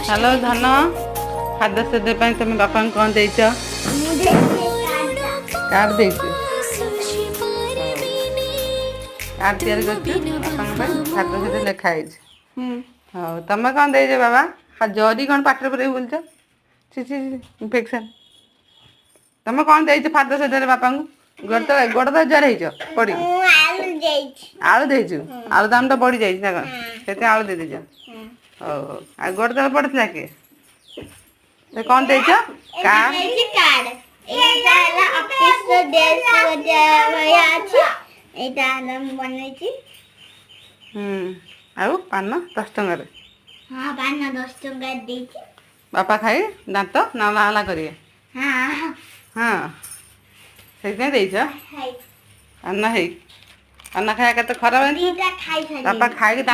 hello धन खाद्य से तुम बापा कौन दे कार्ड दे कार्ड तैयारी खाद्य से लिखाई हाँ तुम कौन दे बाबा जरी कौन पाटे पूरे बोलच इनफेक्शन तुम कौन दे खाद्य से बापा गोड़ तो जर हो पड़ी आलू देचु आलू दाम तो बढ़ी जाइए ना से आलू दे दीज हो गोड़ तो पड़ता किए कौन देच आउ पान 10 टंकार बापा खाई दांत ना नाला करिए हाँ से पान है पान खाया के खराब बापा खाई दांत